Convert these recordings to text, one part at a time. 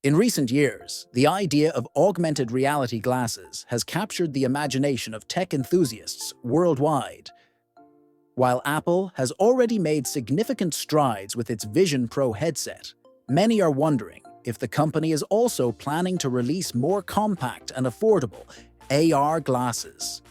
In recent years, the idea of augmented reality glasses has captured the imagination of tech enthusiasts worldwide. While Apple has already made significant strides with its Vision Pro headset, many are wondering if the company is also planning to release more compact and affordable AR glasses.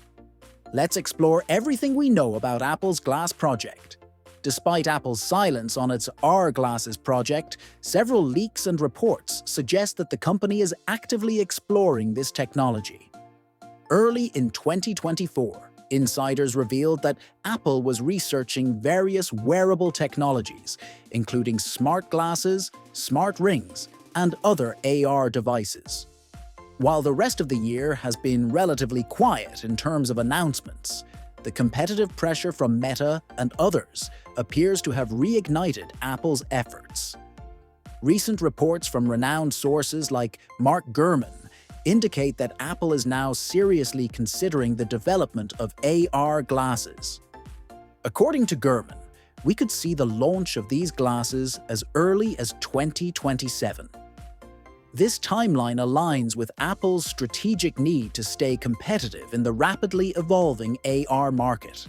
Let's explore everything we know about Apple's glass project. Despite Apple's silence on its R glasses project, several leaks and reports suggest that the company is actively exploring this technology. Early in 2024, insiders revealed that Apple was researching various wearable technologies, including smart glasses, smart rings, and other AR devices. While the rest of the year has been relatively quiet in terms of announcements, the competitive pressure from Meta and others appears to have reignited Apple's efforts. Recent reports from renowned sources like Mark Gurman indicate that Apple is now seriously considering the development of AR glasses. According to Gurman, we could see the launch of these glasses as early as 2027. This timeline aligns with Apple's strategic need to stay competitive in the rapidly evolving AR market.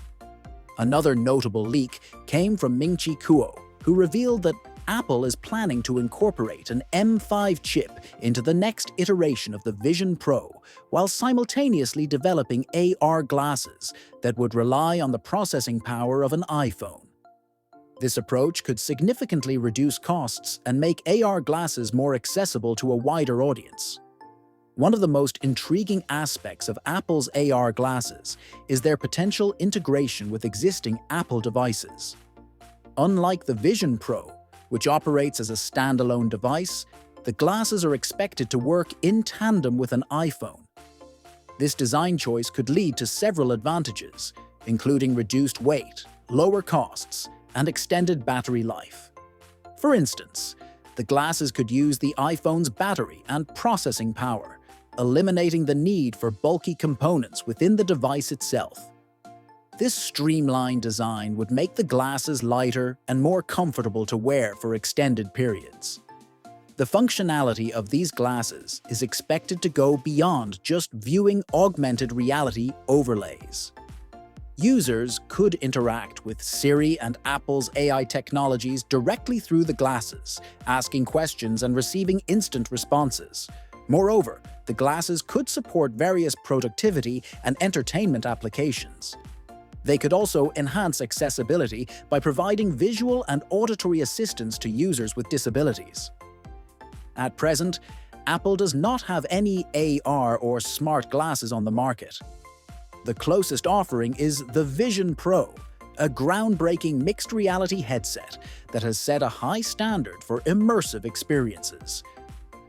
Another notable leak came from Ming-Chi Kuo, who revealed that Apple is planning to incorporate an M5 chip into the next iteration of the Vision Pro, while simultaneously developing AR glasses that would rely on the processing power of an iPhone. This approach could significantly reduce costs and make AR glasses more accessible to a wider audience. One of the most intriguing aspects of Apple's AR glasses is their potential integration with existing Apple devices. Unlike the Vision Pro, which operates as a standalone device, the glasses are expected to work in tandem with an iPhone. This design choice could lead to several advantages, including reduced weight, lower costs, and extended battery life. For instance, the glasses could use the iPhone's battery and processing power, eliminating the need for bulky components within the device itself. This streamlined design would make the glasses lighter and more comfortable to wear for extended periods. The functionality of these glasses is expected to go beyond just viewing augmented reality overlays. Users could interact with Siri and Apple's AI technologies directly through the glasses, asking questions and receiving instant responses. Moreover, the glasses could support various productivity and entertainment applications. They could also enhance accessibility by providing visual and auditory assistance to users with disabilities. At present, Apple does not have any AR or smart glasses on the market. The closest offering is the Vision Pro, a groundbreaking mixed reality headset that has set a high standard for immersive experiences.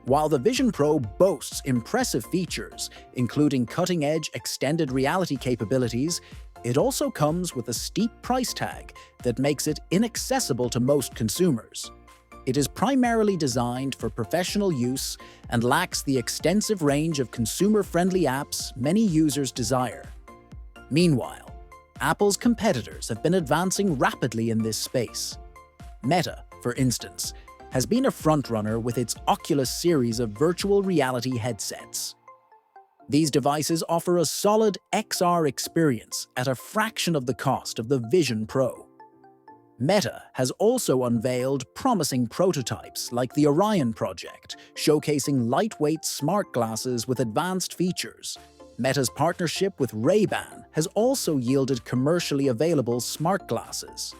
While the Vision Pro boasts impressive features, including cutting-edge extended reality capabilities, it also comes with a steep price tag that makes it inaccessible to most consumers. It is primarily designed for professional use and lacks the extensive range of consumer-friendly apps many users desire. Meanwhile, Apple's competitors have been advancing rapidly in this space. Meta, for instance, has been a frontrunner with its Oculus series of virtual reality headsets. These devices offer a solid XR experience at a fraction of the cost of the Vision Pro. Meta has also unveiled promising prototypes like the Orion project, showcasing lightweight smart glasses with advanced features. Meta's partnership with Ray-Ban has also yielded commercially available smart glasses.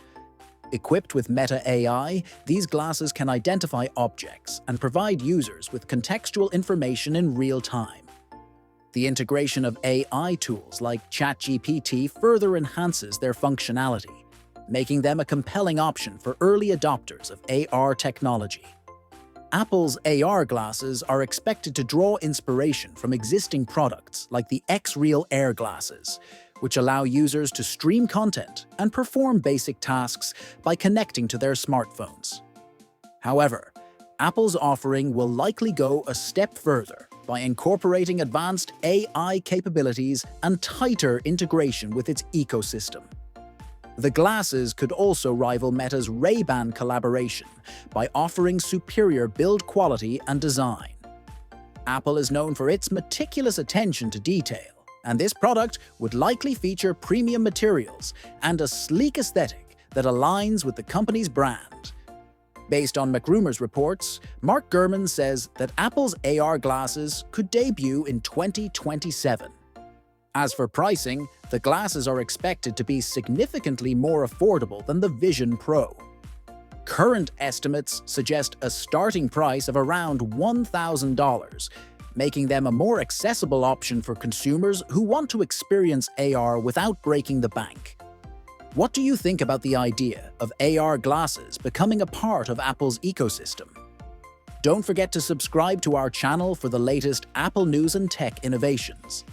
Equipped with Meta AI, these glasses can identify objects and provide users with contextual information in real time. The integration of AI tools like ChatGPT further enhances their functionality, making them a compelling option for early adopters of AR technology. Apple's AR glasses are expected to draw inspiration from existing products like the X-Real Air glasses, which allow users to stream content and perform basic tasks by connecting to their smartphones. However, Apple's offering will likely go a step further by incorporating advanced AI capabilities and tighter integration with its ecosystem. The glasses could also rival Meta's Ray-Ban collaboration by offering superior build quality and design. Apple is known for its meticulous attention to detail, and this product would likely feature premium materials and a sleek aesthetic that aligns with the company's brand. Based on McRumor's reports, Mark Gurman says that Apple's AR glasses could debut in 2027. As for pricing, the glasses are expected to be significantly more affordable than the Vision Pro. Current estimates suggest a starting price of around $1,000, making them a more accessible option for consumers who want to experience AR without breaking the bank. What do you think about the idea of AR glasses becoming a part of Apple's ecosystem? Don't forget to subscribe to our channel for the latest Apple news and tech innovations.